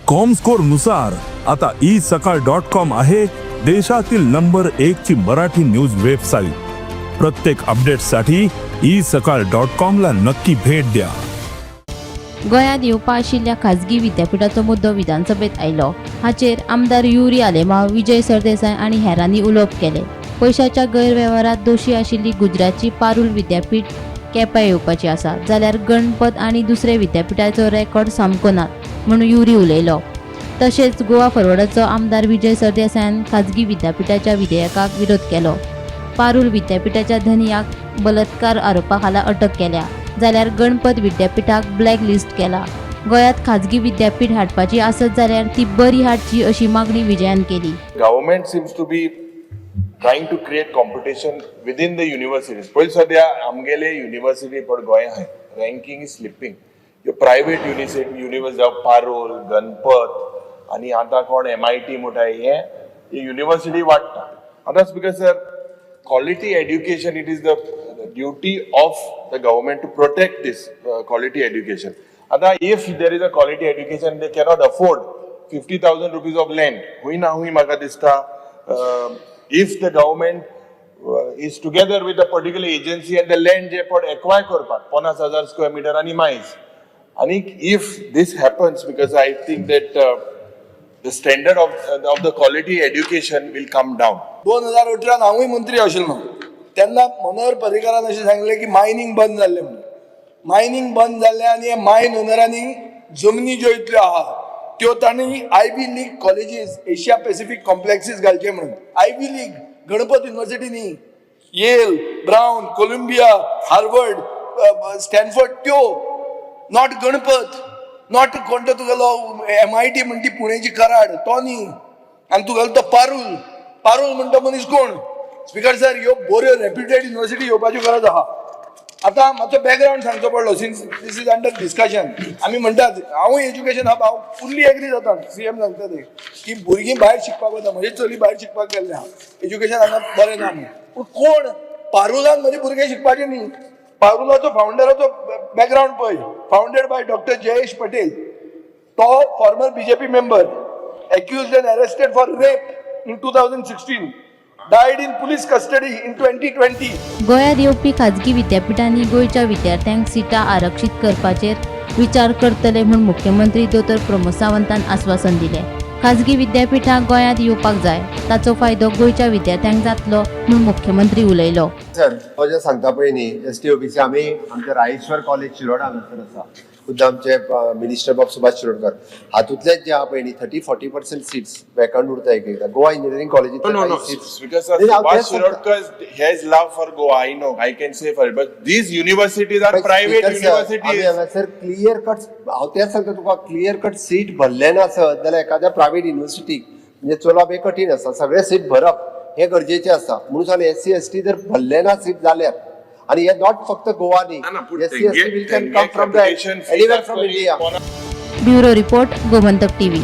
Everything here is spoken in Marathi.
कॉमस्कोर नुसार आता isakal.com आहे देशातील नंबर 1 ची मराठी न्यूज वेबसाईट। प्रत्येक अपडेटसाठी isakal.com ला नक्की भेट द्या। गोंयांत येवपा आशिल्ल्या खाजगी विद्यापीठाचो मुद्दो विधानसभेत आयलो। हाचेर आमदार युरी आलेमा, विजय सरदेसाय आनी हेरांनी उलोवप केले। पैशाच्या गैरव्यवहारात दोशी आशिल्ली गुजरातची पारुल विद्यापीठ केप्यां येवपाची आसा, जाल्यार गणपत आनी दुसरे विद्यापीठाचो रेकॉर्ड सामको ना म्हणून युरी उलयलो। तशेंच गोवा फॉरवर्डाचो आमदार विजय सरदेसायान खाजगी विद्यापीठाच्या विधेयकाक विरोध केलो। पारुल विद्यापीठाच्या धनियाक बलात्कार आरोपा खाला अटक केल्या, जाल्यार गणपत विद्यापीठाक ब्लॅक लिस्ट केला। गोंयांत खाजगी विद्यापीठ हाडपाची आसत जाल्यार ती बरी हाडची अशी मागणी विजयान केली। Government seems to be trying to create competition within the universities. पयली सध्या आमगेले university पण गोंय आहे ranking is slipping. Yo private university Parul, Ganpat आणि आता कोण MIT मोठा हे university वाटता। And that's because quality education, it is the duty of the government to protect this quality education. आता if there is a quality education, they cannot afford 50,000 rupees of land. हुई ना हुई म्हाका दिसता if the government is together with a particular agency and the land जे पण acquire करपाक 50,000 square meter आणि मायज, आणि if this happens, because I think that the standard of the quality education will come down. 2018 हांवूय मंत्री आशिल्लो तेन्ना मनोहर पर्रीकारान अशें सांगलें की मायनिंग बंद जाल्लें म्हणून। मायनिंग बंद जाल्लें आनी हे मायन ओनरांनी जमनी ज्यो इतल्यो आहा त्यो तांणी Ivy League colleges, Asia Pacific complexes घालचे म्हणून। आयबी लीग गणपत युनिव्हर्सिटी न्ही, Yale, Brown, Columbia, Harvard, Stanford, त्यो नॉट गणपत, नॉट कोणतो तुगेलो MIT म्हणटी पुणेची कराड तो न्ही, आनी तुगेलो तो पारुल, पारुल म्हणटा मनीस कोण? स्पीकर सर, ह्यो बऱ्यो रेप्युटेड युनिव्हर्सिटी येवपाची गरज आहा। आता मातसो बॅकग्राऊंड सांगचो पडलो, since this is under discussion. आमी म्हणटात, हांवूय एज्युकेशन हांव फुल्ली एग्री जाता, CM सांगता ते की भुरगीं भायर शिकपाक वता, म्हजी चली भायर शिकपाक गेल्ले आहा, एज्युकेशन हांगा बरें ना म्हणून। पूण कोण पारुलान म्हजे भुरगे शिकपाचे न्ही? पारुलाचो फाउंडराचो बॅकग्राऊंड पळय, founded by doctor Jayesh Patel, तो former BJP member, accused and arrested for rape in 2016, died in police custody in 2020. गोंयांत येवपी खाजगी विद्यापीठांनी गोंयच्या विद्यार्थ्यांक सिटां आरक्षीत करपाचेर विचार करतले म्हूण मुख्यमंत्री दोतोर प्रमोद सावंतान आश्वासन दिलें। खाजगी विद्यापीठां गोंयांत येवपाक जाय, ताचो फायदो गोंयच्या विद्यार्थ्यांक जातलो म्हूण मुख्यमंत्री उलयलो। सर, तो जे सांगता पळय न्ही, ST OBC आमी आमचे रायेश्वर कॉलेज शिरोड हांगासर आसा, खुद्द आमचे मिनिस्टर बाब सुभाष शिरोडकर, हातूंतलेच जे आहा पळय न्ही 30-40% सीट्स वॅकंट उरता एकदा। गोवा इंजिनियरिंग कॉलेजींत because Subhash Shirodkar has love for Goa, I know, I can say for it, but these universities are private universities. Sir clear cut, हांव तेच सांगता तुका, क्लियर कट सीट भरले नासत जाल्यार एखाद्या प्रायव्हेट युनिव्हर्सिटीक म्हणजे चलोवप हे कठीण आसा, सगळे सीट भरप हे गरजेचे आसा। म्हणून जाल्यार SC ST जर भरले ना सीट जाल्यार, आणि हे नॉट फक्त गोवा न्ही, SC ST will can come from the anywhere from India. Bureau report, Gomantak TV।